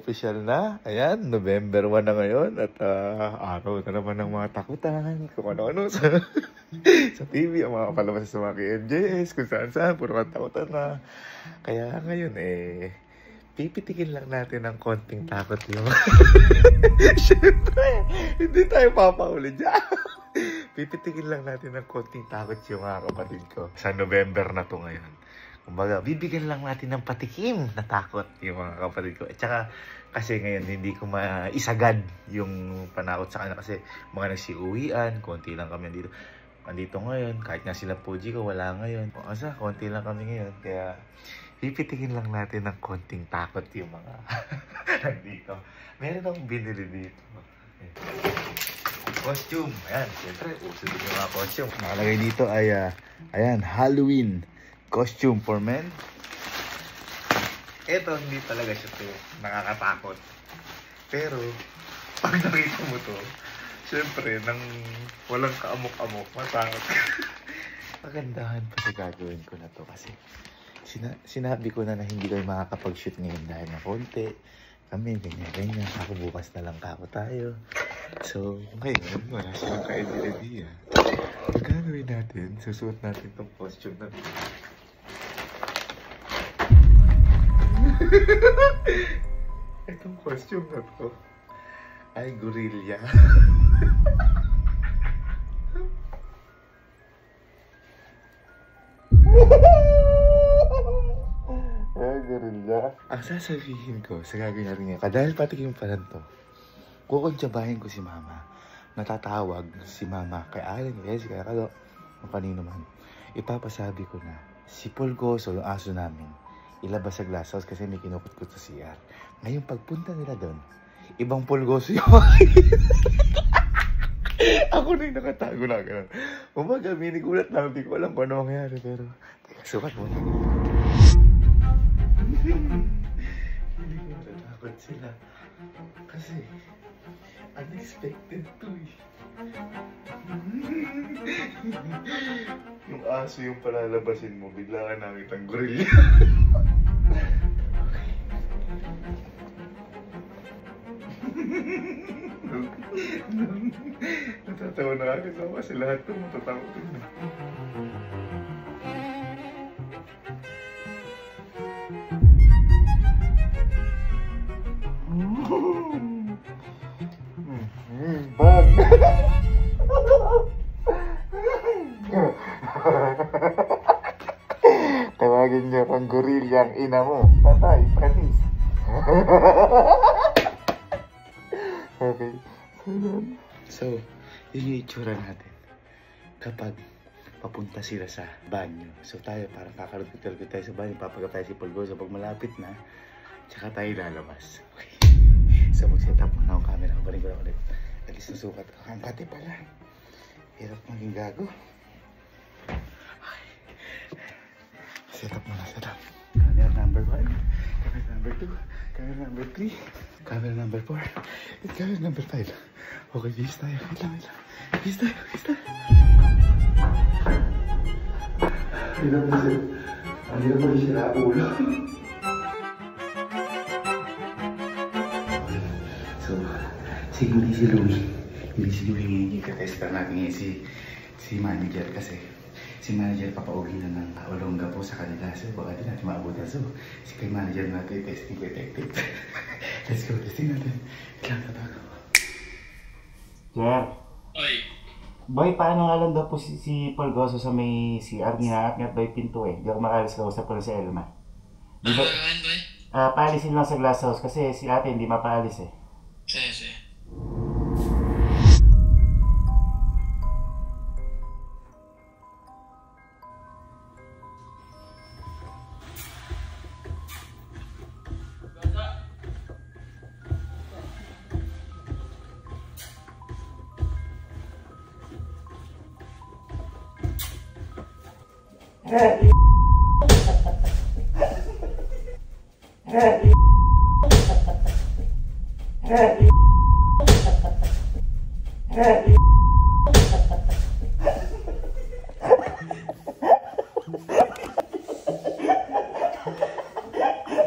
official na. Ayan, November 1 na ngayon at araw na naman ng mga takutan. Kung ano-ano sa TV, ang mga palabas sa mga KNJS, kung saan-saan, puro takutan na. Kaya ngayon pipitikin lang natin ng konting takot yung... Siyempre, hindi tayo papahuli dyan. Pipitikin lang natin ng konting takot yung mga kapatid ko. Sa November na to ngayon. Kumbaga, bibigyan lang natin ng patikim na takot yung mga kapatid ko. At saka, kasi ngayon, hindi ko maisagad yung panakot sa kanya. Kasi mga nagsiuwian, konti lang kami dito. Andito ngayon, kahit nga sila Puji ko, wala ngayon. Asa, konti lang kami ngayon. Kaya, pipitikin lang natin ng konting takot yung mga nandito. Meron akong binili dito. Costume. Ayan, siyempre, uso din yung mga costume. Nakalagay dito ay, ayan, Halloween costume for men. Ito, hindi talaga siya to nakakatakot. Pero, pag nakita mo to, siyempre, nang walang kaamok-amok, matakot. Magandahan pa sa gagawin ko na to kasi sinabi ko na hindi kayo makakapag-shoot ngayon dahil na konti. Kami, ganyan-ganyan. Ako bukas na lang kako tayo. So, ngayon, wala silang ka-idea. Ang gagawin natin, susuot natin itong costume na to. Itong costume na to ay gorilla. Ang sasabihin ko sa gagawin natin ngayon, dahil patikim pa lang to, kukuntsabahin ko si Mama. Natatawag si Mama kay Allen, kay Jessica, kaya kanino man. Ipapasabi ko na si Pulgoso, yung aso namin, ilabas sa glass house kasi may kinukut-kut sa CR. Ngayon pagpunta nila doon, ibang Pulgoso yung ako na yung nakatago na gano'n. Umaga, minigulat lang, hindi ko alam kung ano mangyari, pero teka, sukat mo na. Hindi ko natatakot sila. Kasi, unexpected to eh. Yung aso yung palalabasin mo, bigla ka nakita ang gorilla. Natatawa na agad ako kasi lahat ito matatakot na. Bag! Tawagin niyo kang gorilla ang ina mo. Patay, panis. Okay. So, yun yung itsura natin kapag papunta sila sa banyo. So tayo parang kakarot-karot tayo sa banyo, papagat tayo si Pulgoso pag malapit na, tsaka tayo lalabas. Okay. So mag-set up muna akong camera. Balik ko lang ulit. Alis na sukat. Ang pati pala. Hirap maging gago. Okay. Set up muna, set up. Camera number 1. Camera number 2. Camera number 3. Camera number 4. At camera number 5. Okay, bihis tayo. Wait lang. Bihis tayo. Hirap mo siya. Ang hirap mo siya na ulo. So, hindi si Louie ngayon. Katesta natin ngayon si manager kasi si manager papauwi na ng Olonga po sa kanila. So, baka din natin maabutan. So, si kay manager natin, testing detective. Let's go, testing natin. Kailangan ka bago. Sir. Oy. Boy, paano nga lang daw po si Pulgoso sa may CR? Nginaat ba yung pinto eh. Di ako makalis ka usap ko lang si Elma. Ano gagawin, boy? Paalisin lang sa glass house kasi si ate hindi mapaalis eh. Sige.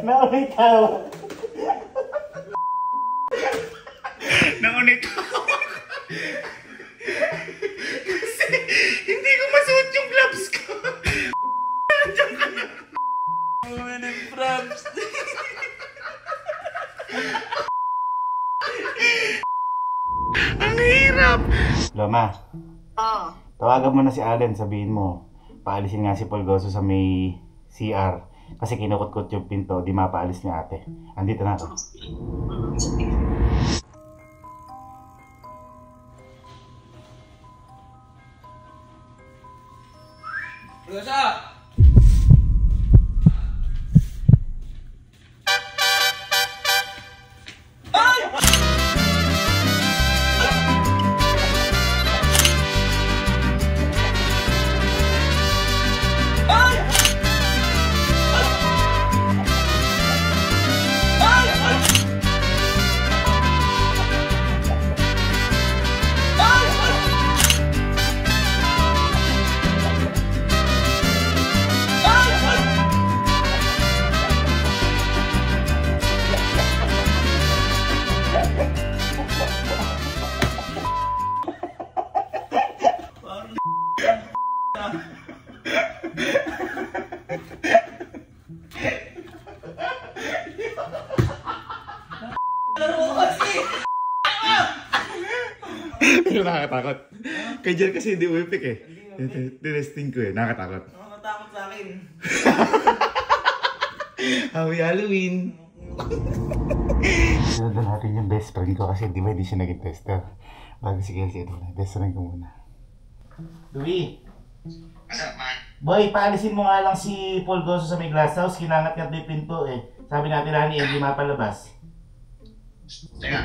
Naulitaw. ng props. Ang hirap! Loma, Oo. tawagan mo na si Allen, sabihin mo, paalisin nga si Polgoso sa may CR. Kasi kinukot-kot yung pinto, di mapaalis ni ate. Andito na ako. Rosa! Pero nakakatakot. Kay Jan kasi hindi umipik eh. Tinesting ko eh, nakakatakot. Nakakatakot sa akin. Happy Halloween! Sunod na natin yung best friend ko kasi di ba hindi siya naging tester. Bago si Kelsey, ito na. Best friend ko muna. Louie! What's up, man? Boy, paalisin mo nga lang si Polgoso sa may glass house. Kinangat-ngat na yung pinto eh. Sabi natin na ni hindi mapalabas. Teka.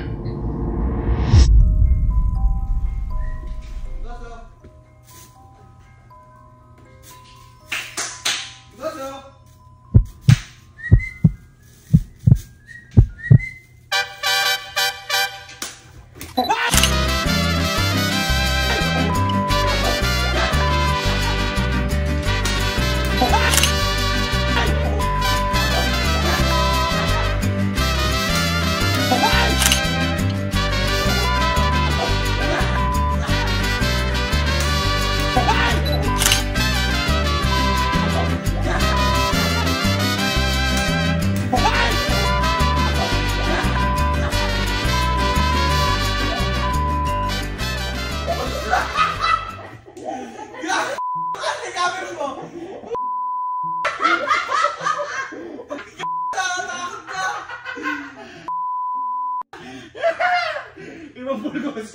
Ibang Pulgos,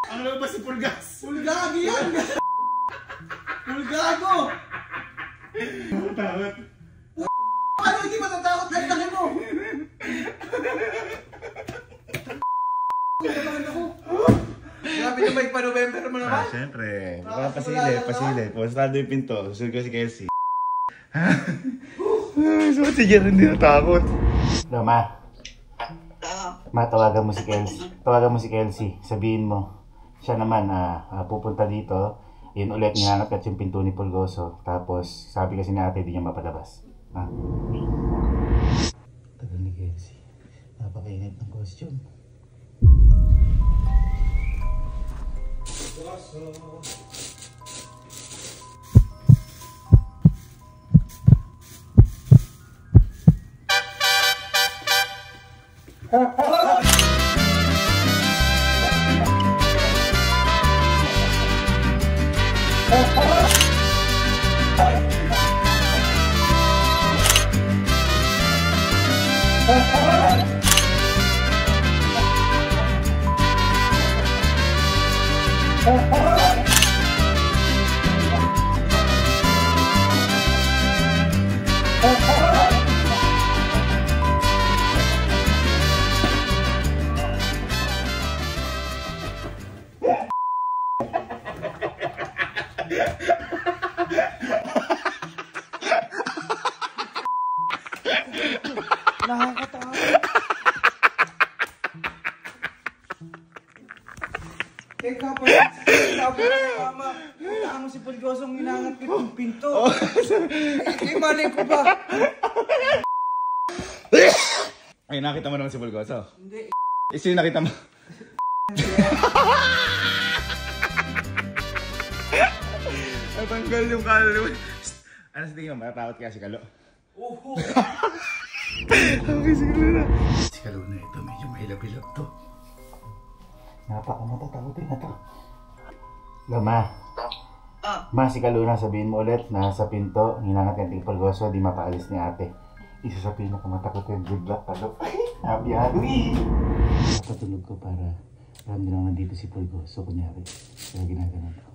ang labas si Pulgas. Pulgagi yan! Pulgago! Takot. Ano hindi matatakot? Ang laki mo! Grabe na may pa-November mo naman. Siyempre. Baka pasilip. Postado yung pinto. Susunod ko si Kelsey. So, si Jan hindi natakot. Loma, matawagan mo si Kelsey. Tawagan mo si Kelsey. Sabihin mo, siya naman pupunta dito. Yun ulit, ngangat yung pinto ni Polgoso. Tapos, sabi kasi ni ate, di niya mapalabas. Ha? Tagal ni Kelsey. Napakainit ng costume. Nakakatawa. Teka pa. Sabi ko sa mama, puntaan mo si Pulgosong inangat ko yung pinto. Malay ko ba? Ay, nakita mo naman si Pulgoso. Hindi. Sino nakita mo? Natanggal yung kalo. Ano sa tingin mo? Matatakot kaya si Kalo? Oho! Okay, sige na. Si Kaluna ito, medyo mahilap-hilap to. Napaka-matatakotin na to. Lama. Ma, si Kaluna, sabihin mo ulit na sa pinto, hinangat yung Pulgoso, di mapaalis ni ate. Isa sa pinakamatakotin, good luck, talok. Happy Halloween! Napatunog ko para ramdam lang nandito si Pulgoso, kunyari. Kaya ginaganon ko.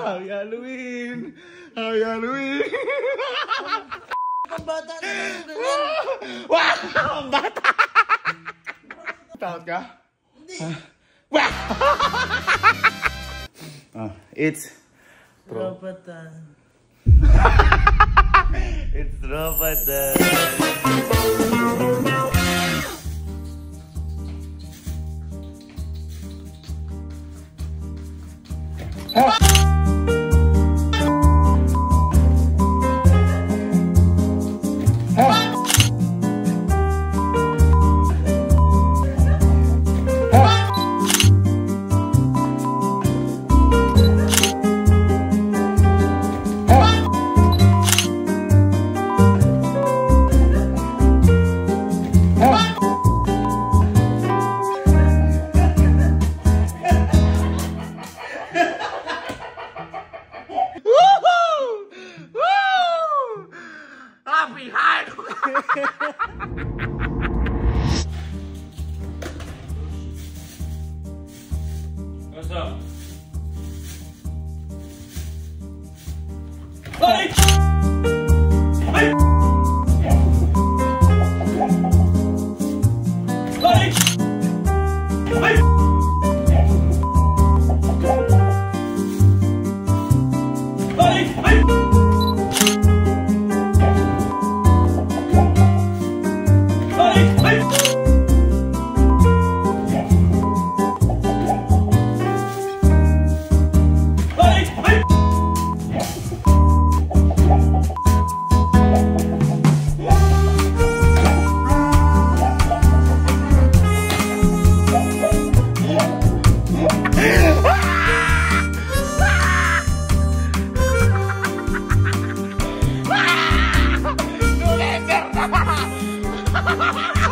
Happy Halloween! Happy Halloween! Ang bata na lang ganyan. Wow! Ang bata! Takot ka? Hindi. Wow! It's Tropatan. It's Tropatan. Happy Halloween! What's up? Hey! Hey! Hey! Hey! November na!